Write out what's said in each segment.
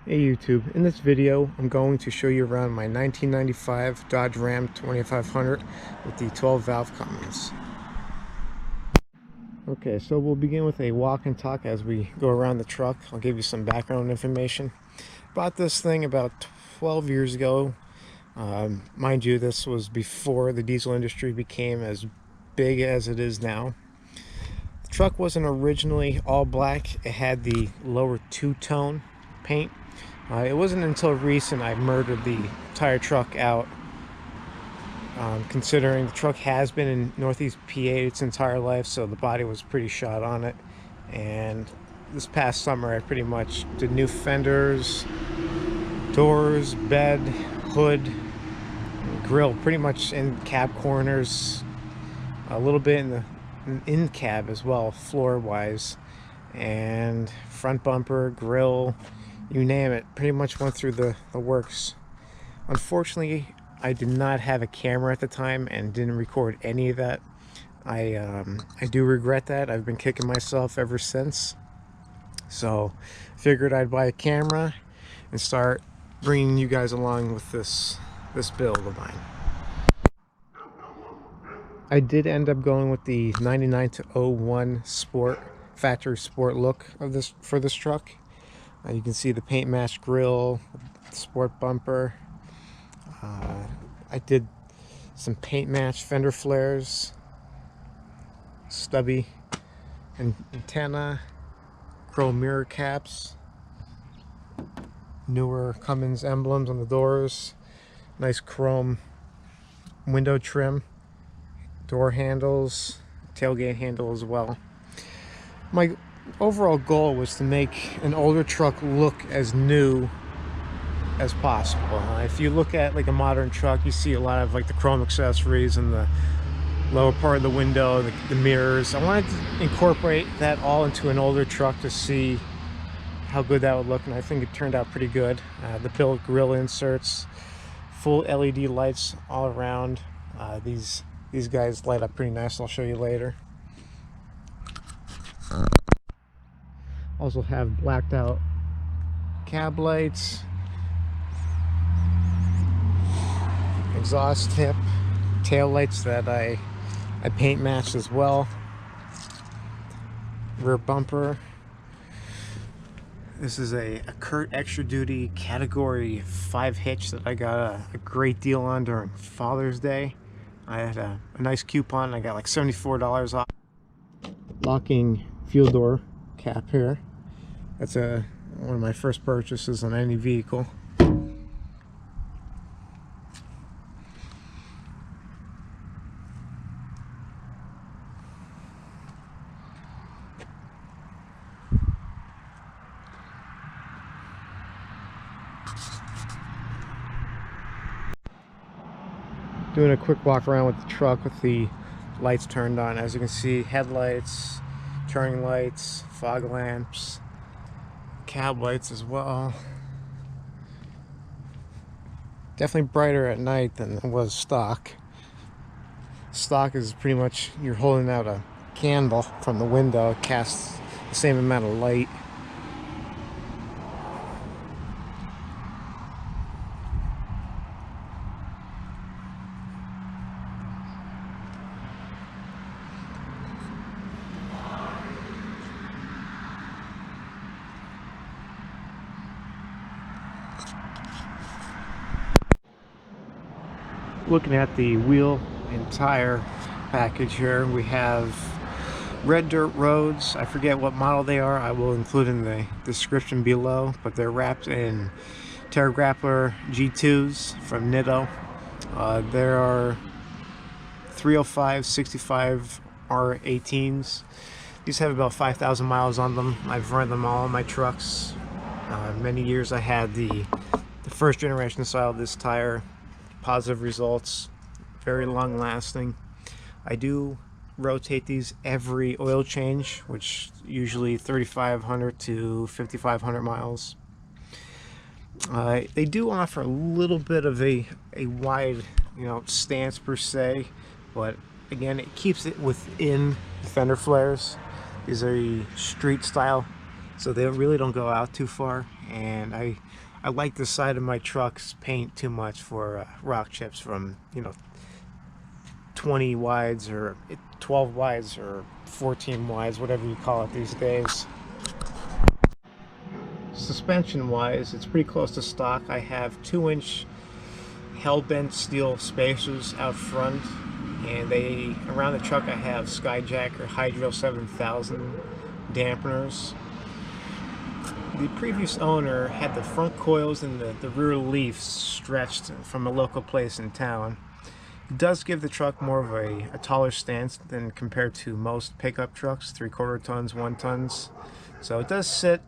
Hey YouTube, in this video I'm going to show you around my 1995 Dodge Ram 2500 with the 12 valve Cummins. Okay, so we'll begin with a walk and talk as we go around the truck. I'll give you some background information. Bought this thing about 12 years ago. Mind you, this was before the diesel industry became as big as it is now. The truck wasn't originally all black. It had the lower two-tone paint. It wasn't until recent I murdered the entire truck out, considering the truck has been in Northeast PA its entire life, so the body was pretty shot on it. And this past summer I pretty much did new fenders, doors, bed, hood, grill, pretty much in cab corners, a little bit in the in cab as well, floor wise, and front bumper, grill, you name it. Pretty much went through the works. Unfortunately, I did not have a camera at the time and didn't record any of that. I do regret that. I've been kicking myself ever since. So figured I'd buy a camera and start bringing you guys along with this build of mine. I did end up going with the 99 to 01 sport, factory sport look of this for this truck. You can see the paint match grille, sport bumper. I did some paint match fender flares, stubby antenna, chrome mirror caps, newer Cummins emblems on the doors, nice chrome window trim, door handles, tailgate handle as well. My overall goal was to make an older truck look as new as possible. If you look at like a modern truck, you see a lot of like the chrome accessories and the lower part of the window, the mirrors. I wanted to incorporate that all into an older truck to see how good that would look, and I think it turned out pretty good. The built grill inserts, full LED lights all around. These guys light up pretty nice. I'll show you later. Also have blacked out cab lights, exhaust tip, tail lights that I paint matched as well, rear bumper. This is a Kurt Extra Duty Category 5 hitch that I got a great deal on during Father's Day. I had a nice coupon. I got like $74 off. Locking fuel door cap here. That's one of my first purchases on any vehicle. Doing a quick walk around with the truck with the lights turned on. As you can see, headlights, turning lights, fog lamps, cab lights as well. Definitely brighter at night than it was stock. Stock is pretty much you're holding out a candle from the window. It casts the same amount of light. Looking at the wheel and tire package here, we have red dirt roads. I forget what model they are. I will include in the description below, but they're wrapped in Terra Grappler G2s from Nitto. There are 305 65 R18s. These have about 5,000 miles on them. I've run them all on my trucks. Many years I had the first generation style of this tire. Positive results, very long lasting. I do rotate these every oil change, which usually 3,500 to 5,500 miles. They do offer a little bit of a wide, stance per se, but again, it keeps it within the fender flares. These are street style so they really don't go out too far. And I like the side of my truck's paint too much for rock chips from, you know, 20 wides or 12 wides or 14 wides, whatever you call it these days. Suspension wise, it's pretty close to stock. I have 2-inch hell-bent steel spacers out front, and around the truck I have Skyjacker Hydro 7000 dampeners. The previous owner had the front coils and the rear leaf stretched from a local place in town. It does give the truck more of a taller stance than compared to most pickup trucks, 3/4 tons, 1 tons. So it does sit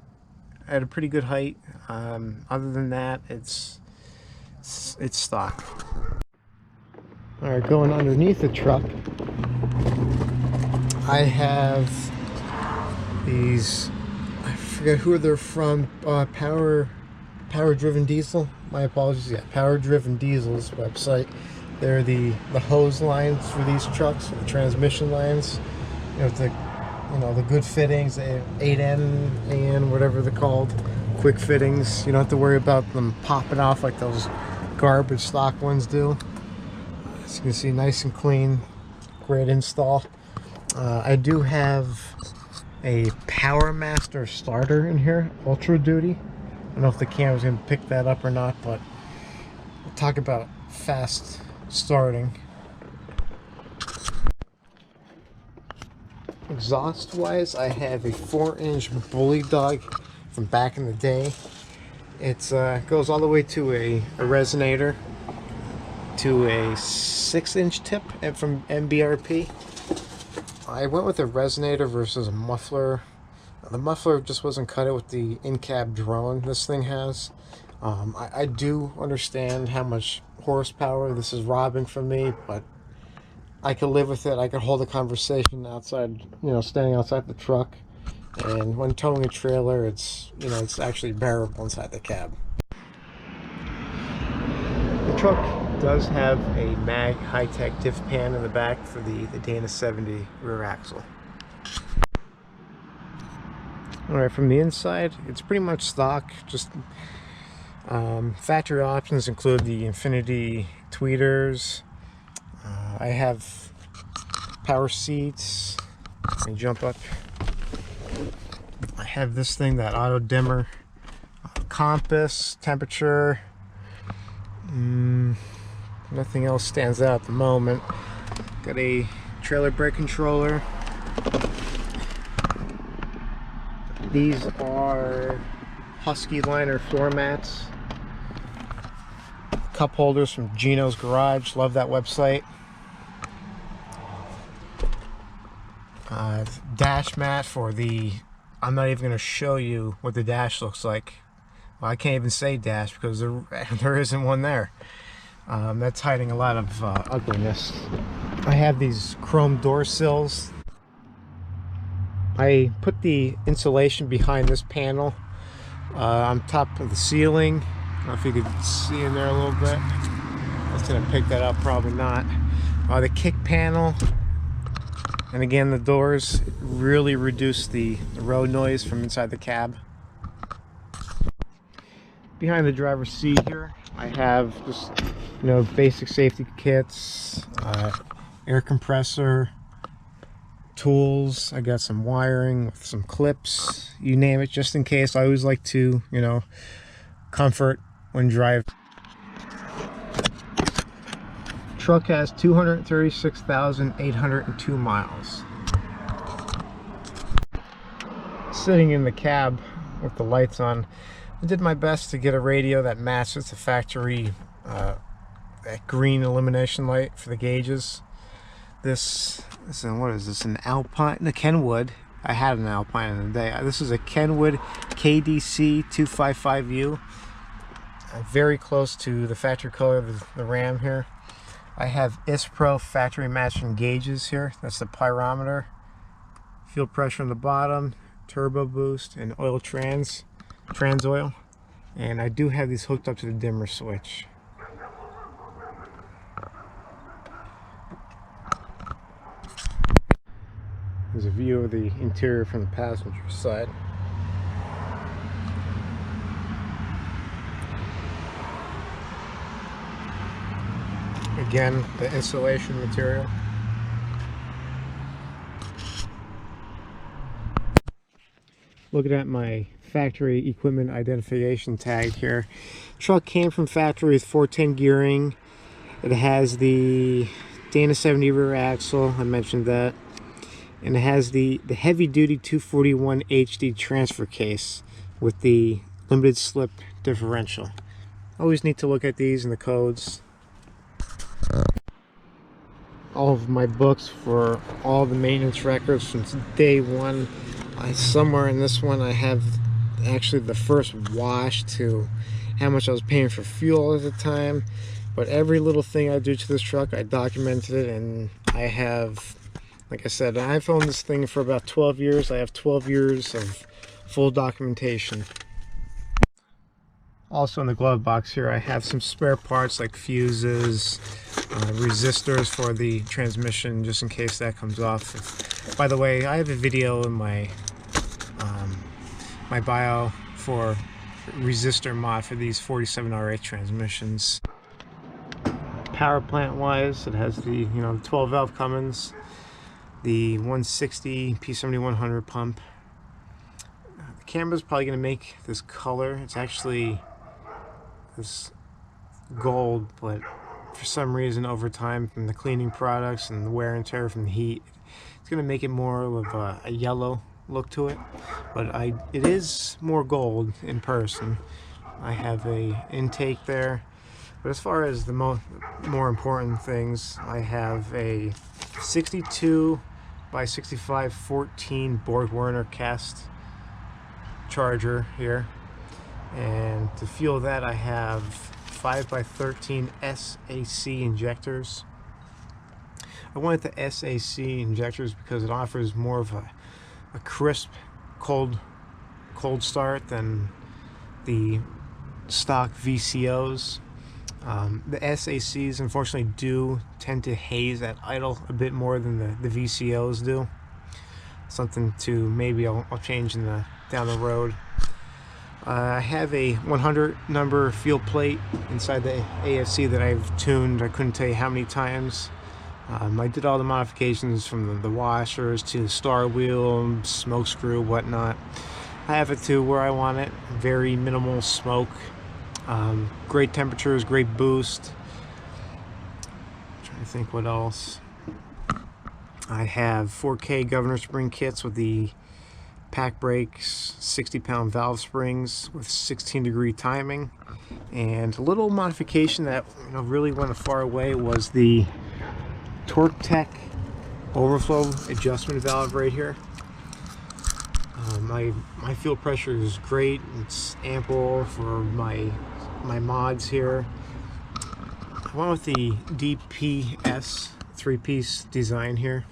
at a pretty good height. Other than that, it's stock. All right, going underneath the truck, I have these, I forget who they're from, Power Driven Diesel. My apologies. Yeah, Power Driven Diesel's website. They're the hose lines for these trucks, for the transmission lines. You know, the good fittings, the 8N, AN, whatever they're called, quick fittings. You don't have to worry about them popping off like those garbage stock ones do. As you can see, nice and clean, great install. I do have a Power Master starter in here, Ultra Duty. I don't know if the camera's going to pick that up or not, but we'll talk about fast starting. Exhaust wise, I have a 4-inch Bully Dog from back in the day. It goes all the way to a resonator, to a 6-inch tip from MBRP. I went with a resonator versus a muffler. The muffler just wasn't cut it with the in-cab drone this thing has. I do understand how much horsepower this is robbing from me, but I could live with it. I could hold a conversation outside, you know, standing outside the truck. And when towing a trailer, it's, you know, it's actually bearable inside the cab. The truck does have a mag high-tech diff pan in the back for the Dana 70 rear axle. Alright, from the inside, it's pretty much stock. Just factory options include the Infinity tweeters. I have power seats. Let me jump up. I have this thing, that auto dimmer, compass, temperature. Nothing else stands out at the moment. Got a trailer brake controller. These are Husky liner floor mats. Cup holders from Gino's Garage. Love that website. Dash mat for the, I'm not even going to show you what the dash looks like. Well, I can't even say dash because there isn't one there. That's hiding a lot of ugliness. I have these chrome door sills. I put the insulation behind this panel on top of the ceiling. I don't know if you could see in there a little bit. I was going to pick that up, probably not. The kick panel, and again the doors, really reduce the road noise from inside the cab. Behind the driver's seat here, I have just, you know, basic safety kits, air compressor, tools. I got some wiring with some clips, you name it, just in case. I always like to, you know, comfort when driving. Truck has 236,802 miles. Sitting in the cab with the lights on, I did my best to get a radio that matches the factory that green illumination light for the gauges. This what is this? An Alpine, the Kenwood. I had an Alpine in the day. This is a Kenwood KDC 255U. Very close to the factory color of the Ram here. I have ISPRO factory matching gauges here. That's the pyrometer, fuel pressure on the bottom, turbo boost, and oil trans oil. And I do have these hooked up to the dimmer switch. There's a view of the interior from the passenger side. again, the insulation material. Looking at my factory equipment identification tag here. Truck came from factory with 410 gearing. It has the Dana 70 rear axle, I mentioned that. And it has the heavy duty 241 HD transfer case with the limited slip differential. Always need to look at these and the codes. All of my books for all the maintenance records since day one. Somewhere in this one I have actually the first wash to how much I was paying for fuel at the time. But every little thing I do to this truck, I documented it, and I have, like I said, I've owned this thing for about 12 years. I have 12 years of full documentation. Also in the glove box here, I have some spare parts like fuses, resistors for the transmission, just in case that comes off. By the way, I have a video in my my bio for resistor mod for these 47R8 transmissions. Power plant wise, it has the the 12 valve Cummins, the 160 P7100 pump. The camera's probably going to make this color. It's actually this gold, but for some reason over time from the cleaning products and the wear and tear from the heat, it's going to make it more of a yellow look to it. But it is more gold in person. I have a intake there. But as far as the more important things, I have a 62 by 65 14 Borg Warner cast charger here, and to fuel that I have 5 by 13 SAC injectors. I wanted the SAC injectors because it offers more of a crisp cold start than the stock VCOs. The SACs unfortunately do tend to haze at idle a bit more than the VCOs do. Something to maybe I'll change down the road. I have a 100 number fuel plate inside the AFC that I've tuned. I couldn't tell you how many times. I did all the modifications from the washers to star wheel, smoke screw, whatnot. I have it to where I want it. Very minimal smoke. Great temperatures, great boost. I'm trying to think what else. I have 4K governor spring kits with the pack brakes, 60-pound valve springs with 16-degree timing, and a little modification that really went far away was the Torque Tech overflow adjustment valve right here. My fuel pressure is great. It's ample for my mods here. I went with the DPS 3-piece design here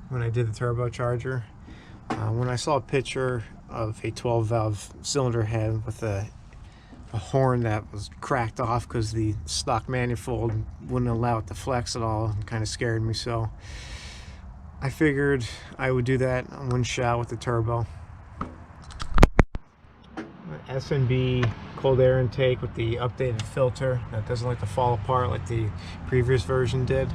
when I did the turbocharger. When I saw a picture of a 12 valve cylinder head with a horn that was cracked off because the stock manifold wouldn't allow it to flex at all, it kind of scared me, so I figured I would do that on one shot with the turbo. S&B cold air intake with the updated filter that doesn't like to fall apart like the previous version did.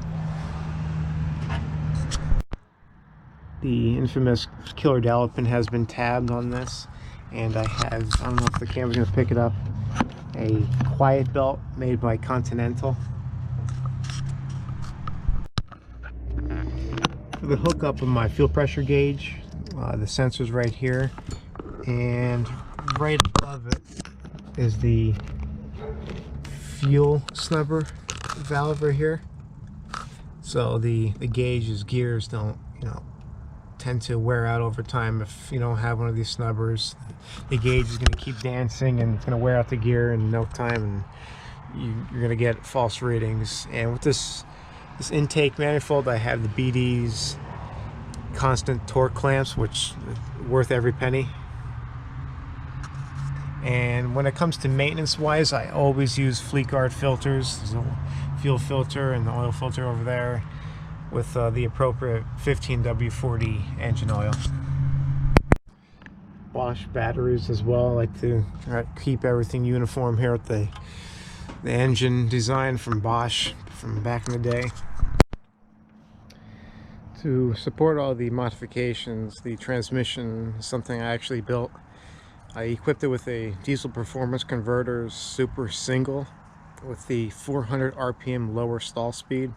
The infamous killer dowel pin has been tabbed on this, and I don't know if the camera's going to pick it up, a quiet belt made by Continental. For the hookup of my fuel pressure gauge, the sensor's right here, and right above it is the fuel snubber valve right here. So the gauge's gears don't tend to wear out over time if you don't have one of these snubbers. The gauge is going to keep dancing and it's going to wear out the gear in no time, and you're going to get false readings. And with this intake manifold, I have the BD's constant torque clamps, which are worth every penny. And when it comes to maintenance wise, I always use Fleetguard filters. There's a fuel filter and the oil filter over there with the appropriate 15W40 engine oil. Bosch batteries as well. I like to keep everything uniform here with the the engine design from Bosch from back in the day. To support all the modifications, the transmission is something I actually built. I equipped it with a diesel performance converter super single with the 400 RPM lower stall speed.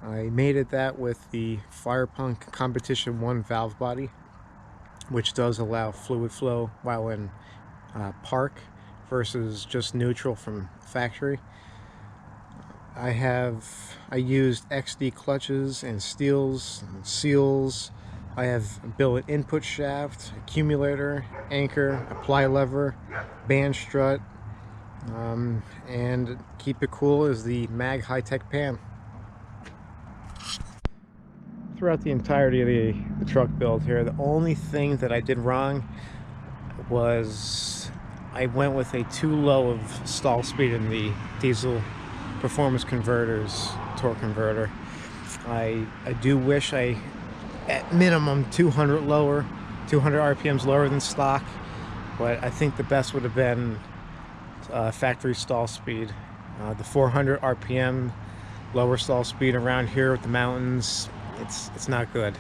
I mated that with the Firepunk Competition 1 valve body, which does allow fluid flow while in park versus just neutral from factory. I used XD clutches and seals. I have built an input shaft, accumulator, anchor, apply lever, band strut, and keep it cool is the Mag high-tech pan. Throughout the entirety of the truck build here, the only thing that I did wrong was I went with a too low of stall speed in the diesel performance converters torque converter. I do wish I at minimum 200 RPMs lower than stock, but I think the best would have been factory stall speed. The 400 RPM lower stall speed around here with the mountains, it's not good.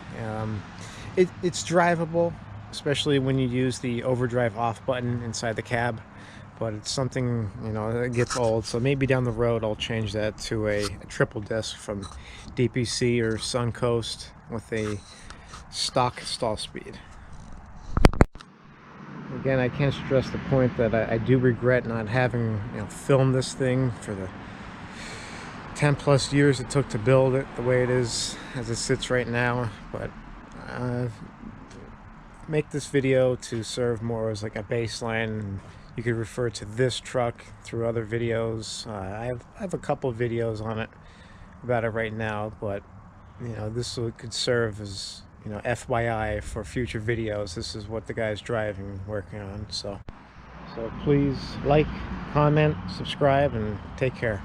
It's drivable, especially when you use the overdrive off button inside the cab, but it's something, you know, that gets old. So maybe down the road I'll change that to a triple disc from DPC or Suncoast with a stock stall speed. Again, I can't stress the point that I do regret not having, you know, filmed this thing for the 10 plus years it took to build it the way it is as it sits right now. But make this video to serve more as like a baseline. You could refer to this truck through other videos. I have a couple videos on it about it right now, but you know, this could serve as, you know, FYI for future videos. This is what the guy's driving, working on. So please like, comment, subscribe, and take care.